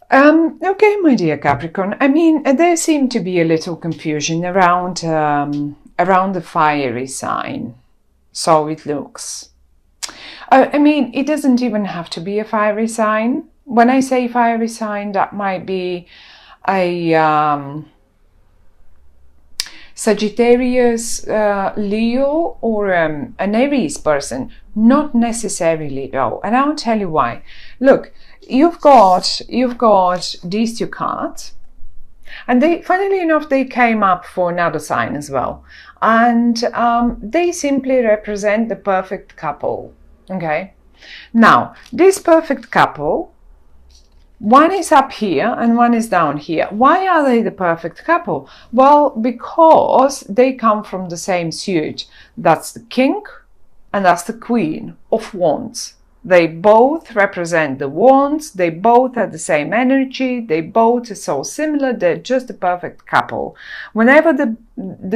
Okay, my dear Capricorn. I mean, there seemed to be a little confusion around the fiery sign. So it looks. I mean, it doesn't even have to be a fiery sign. When I say fiery sign, that might be a Sagittarius, Leo, or an Aries person. Not necessarily though, and I'll tell you why. Look, you've got these two cards, and they, funnily enough, they came up for another sign as well, and they simply represent the perfect couple. Okay, now this perfect couple, one is up here and one is down here. Why are they the perfect couple? Well, because they come from the same suit. That's the king and that's the queen of wands. They both represent the wands. They both have the same energy. They both are so similar. They're just a perfect couple. Whenever the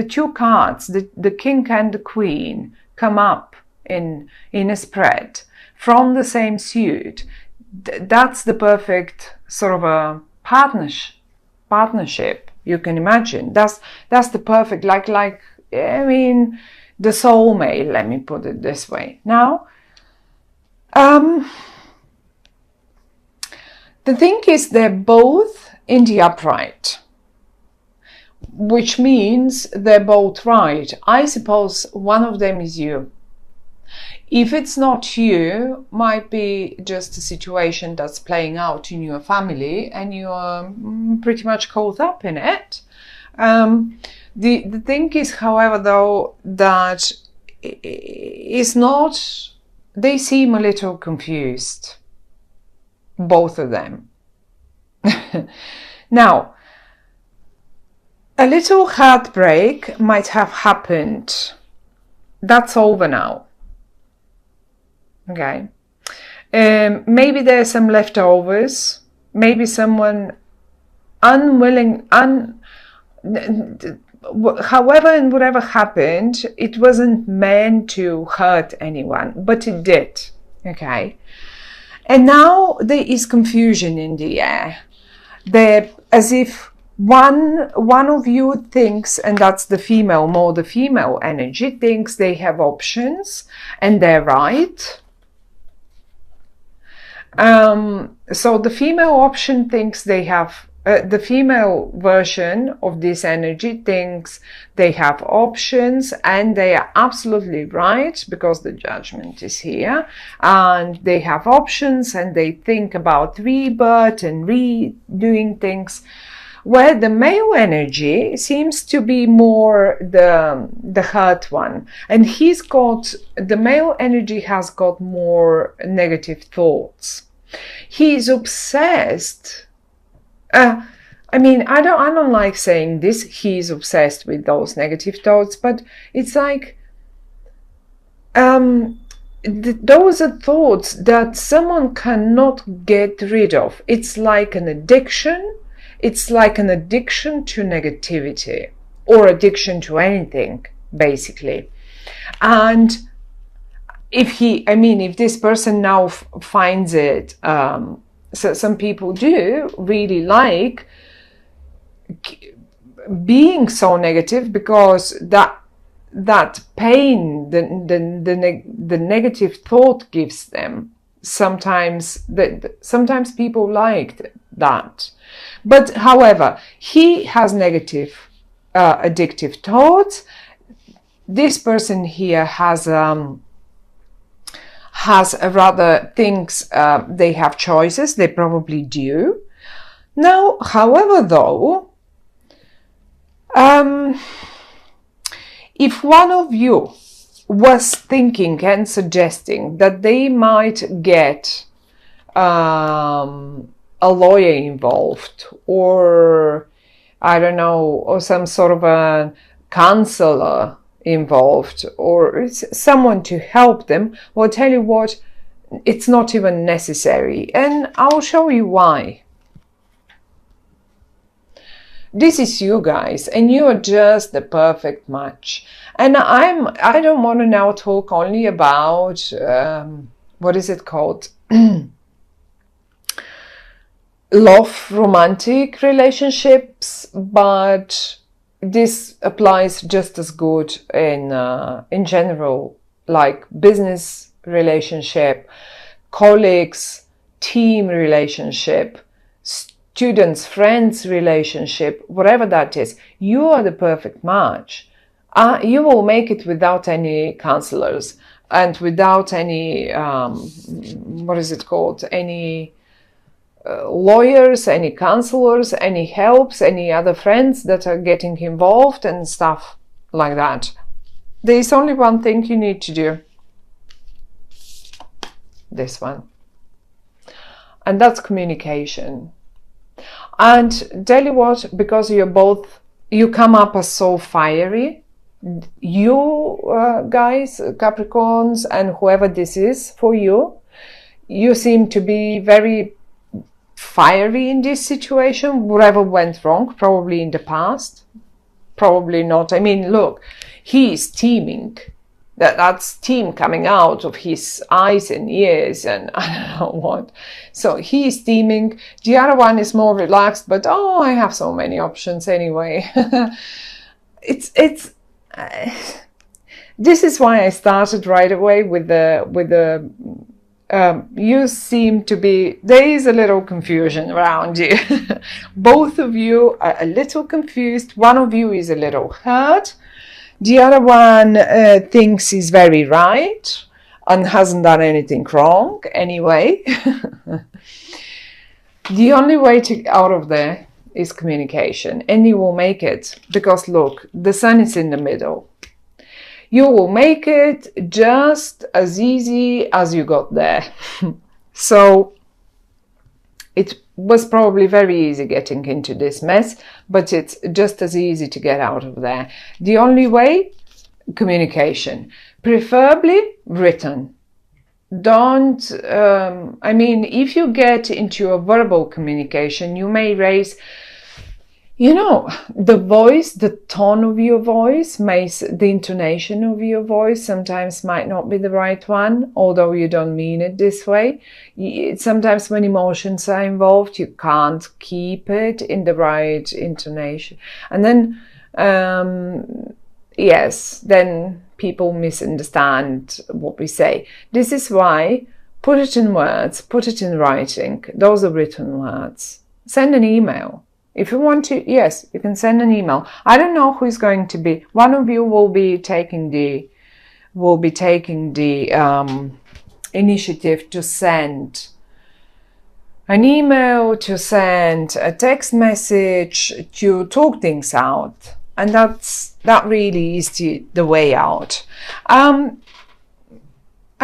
two cards, the king and the queen, come up in a spread from the same suit, that's the perfect sort of a partnership you can imagine. That's the perfect, like I mean, the soulmate, let me put it this way. Now, the thing is, they're both in the upright, which means they're both right. I suppose one of them is you. If it's not you, might be just a situation that's playing out in your family and you're pretty much caught up in it. The thing is, however, though, that it's not, they seem a little confused, both of them. Now, a little heartbreak might have happened. That's over now. Okay, maybe there's some leftovers, maybe someone unwilling, however and whatever happened, it wasn't meant to hurt anyone, but it did. Okay, and now there is confusion in the air. There, as if one of you thinks, and that's the female, more the female energy, thinks they have options and they're right. So the female option thinks they have, the female version of this energy thinks they have options and they are absolutely right because the judgment is here, and they have options and they think about rebirth and redoing things, where the male energy seems to be more the hurt one, and the male energy has got more negative thoughts. He's obsessed. I mean, I don't like saying this, he's obsessed with those negative thoughts, but it's like those are thoughts that someone cannot get rid of. It's like an addiction. It's like an addiction to negativity, or addiction to anything, basically. And if this person now finds it, so some people do really like being so negative, because that pain, the negative thought gives them. Sometimes people like that. But however, he has negative addictive thoughts. This person here has a rather thinks they have choices. They probably do. Now, however, though, if one of you was thinking and suggesting that they might get a lawyer involved, or I don't know, or some sort of a counselor involved, or someone to help them, well, I'll tell you what, it's not even necessary, and I'll show you why. This is you guys, and you are just the perfect match. And I don't want to now talk only about what is it called? love romantic relationships, but this applies just as good in general, like business relationship, colleagues, team relationship, students, friends relationship, whatever that is. You are the perfect match. You will make it without any counselors and without any what is it called, any lawyers, any counselors, any helps, any other friends that are getting involved and stuff like that. There is only one thing you need to do. This one. And that's communication. And tell you what, because you come up as so fiery, you guys, Capricorns, and whoever this is for you, you seem to be very fiery in this situation. Whatever went wrong, probably in the past, probably not. I mean, look, he is steaming. That's steam coming out of his eyes and ears and I don't know what. So he is steaming. The other one is more relaxed, but oh, I have so many options anyway. This is why I started right away with the you seem to be, there is a little confusion around you. Both of you are a little confused. One of you is a little hurt. The other one thinks he's very right and hasn't done anything wrong anyway. The only way to get out of there is communication, and you will make it, because look, the sun is in the middle. You will make it just as easy as you got there. So it was probably very easy getting into this mess, but it's just as easy to get out of there. The only way, communication, preferably written. Don't, I mean, if you get into a verbal communication, you may raise, you know, the voice, the tone of your voice, the intonation of your voice sometimes might not be the right one, although you don't mean it this way. Sometimes when emotions are involved, you can't keep it in the right intonation. And then, yes, then people misunderstand what we say. This is why, put it in words, put it in writing. Those are written words. Send an email. If you want to, yes, you can send an email. I don't know who is going to be. One of you will be taking the initiative to send an email, to send a text message, to talk things out, and that really is the way out. I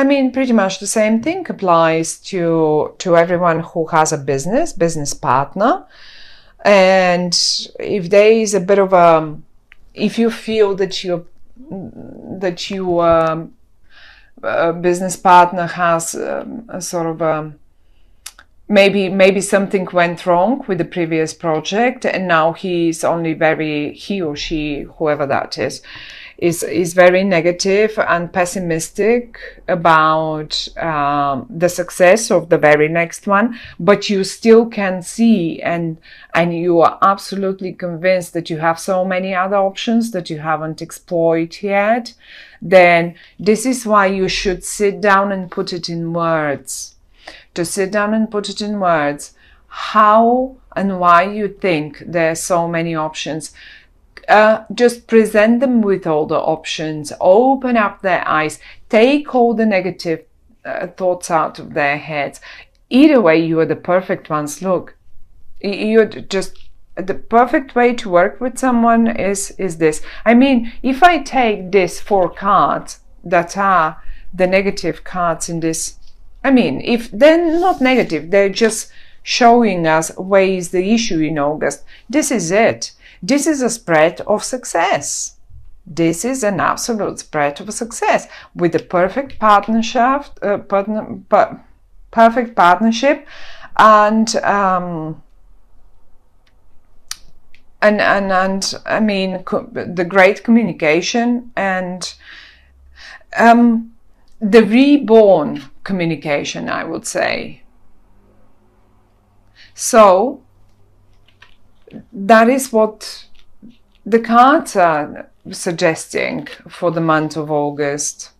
mean, pretty much the same thing applies to everyone who has a business partner. And if there is a bit of if you feel that your business partner has a sort of maybe something went wrong with the previous project, and now he or she, whoever that is very negative and pessimistic about the success of the very next one, but you still can see and you are absolutely convinced that you have so many other options that you haven't explored yet, then this is why you should sit down and put it in words. To sit down and put it in words, how and why you think there are so many options. Just present them with all the options, open up their eyes, take all the negative thoughts out of their heads. Either way, you are the perfect ones. Look, you're just the perfect way to work with someone is this. I mean, if I take these 4 cards that are the negative cards in this, I mean, if they're not negative, they're just showing us where is the issue in August. This is it. This is a spread of success. This is an absolute spread of success with the perfect partnership, perfect partnership, and I mean the great communication and the reborn communication, I would say. So that is what the cards are suggesting for the month of August.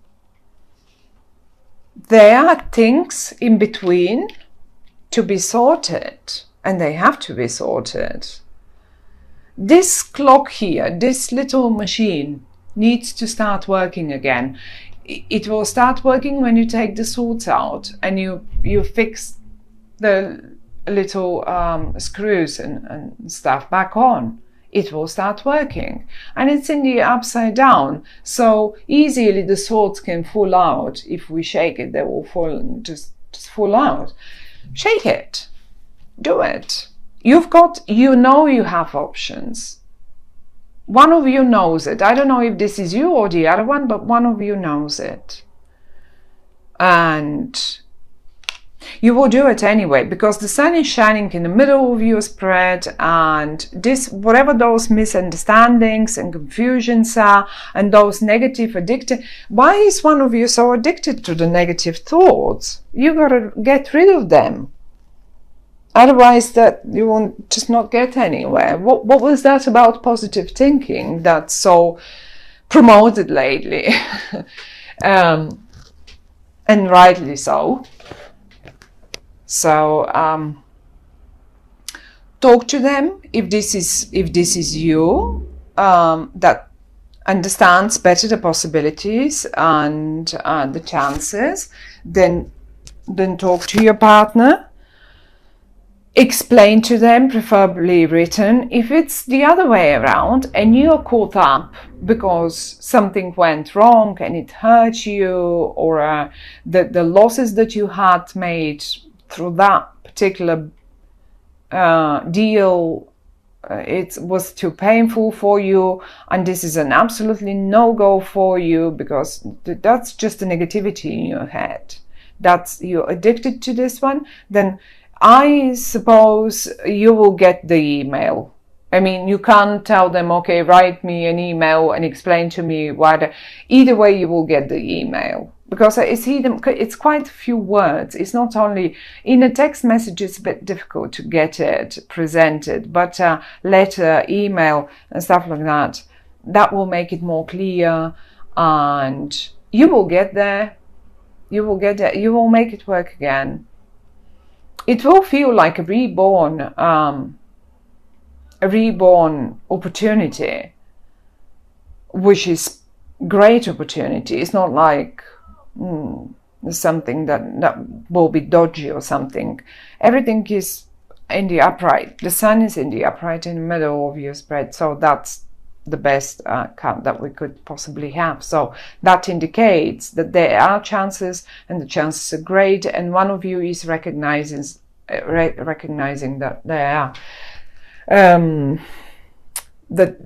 There are things in between to be sorted, and they have to be sorted. This clock here, this little machine, needs to start working again. It will start working when you take the swords out and you fix the little screws and stuff back on. It will start working, and it's in the upside down, so easily the swords can fall out. If we shake it, they will fall, just fall out. Shake it, do it. You've got, you have options. One of you knows it. I don't know if this is you or the other one, but one of you knows it. And you will do it anyway, because the sun is shining in the middle of your spread, and this, whatever those misunderstandings and confusions are, and those negative addicted, why is one of you so addicted to the negative thoughts? You gotta get rid of them. Otherwise, that you won't just not get anywhere. What was that about positive thinking that's so promoted lately? And rightly so. So talk to them if this is you that understands better the possibilities and the chances. Then talk to your partner. Explain to them, preferably written. If it's the other way around and you're caught up because something went wrong and it hurt you, or the losses that you had made through that particular deal, it was too painful for you, and this is an absolutely no-go for you, because that's just the negativity in your head, that's, you're addicted to this one, then I suppose you will get the email. I mean, you can't tell them, okay, write me an email and explain to me why. Either way, you will get the email, because I see them. It's quite a few words. It's not only in a text message. It's a bit difficult to get it presented, but letter, email, and stuff like that. That will make it more clear, and you will get there. You will get there. You will make it work again. It will feel like a reborn opportunity, which is great opportunity. It's not like something that will be dodgy or something. Everything is in the upright. The sun is in the upright in the middle of your spread, so that's the best card that we could possibly have. So that indicates that there are chances, and the chances are great, and one of you is recognizing that there are that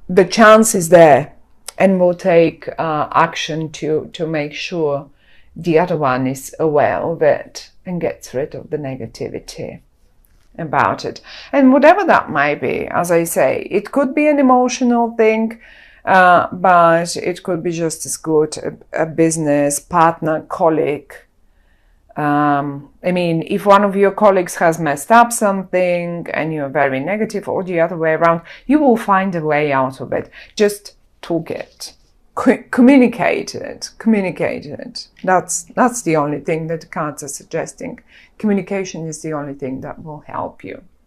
the chance is there, and will take action to make sure the other one is aware of it and gets rid of the negativity about it. And whatever that might be, as I say, it could be an emotional thing, but it could be just as good a business partner, colleague. I mean, if one of your colleagues has messed up something and you're very negative, or the other way around, you will find a way out of it. Just talk it, communicate it. That's the only thing that the cards are suggesting. Communication is the only thing that will help you.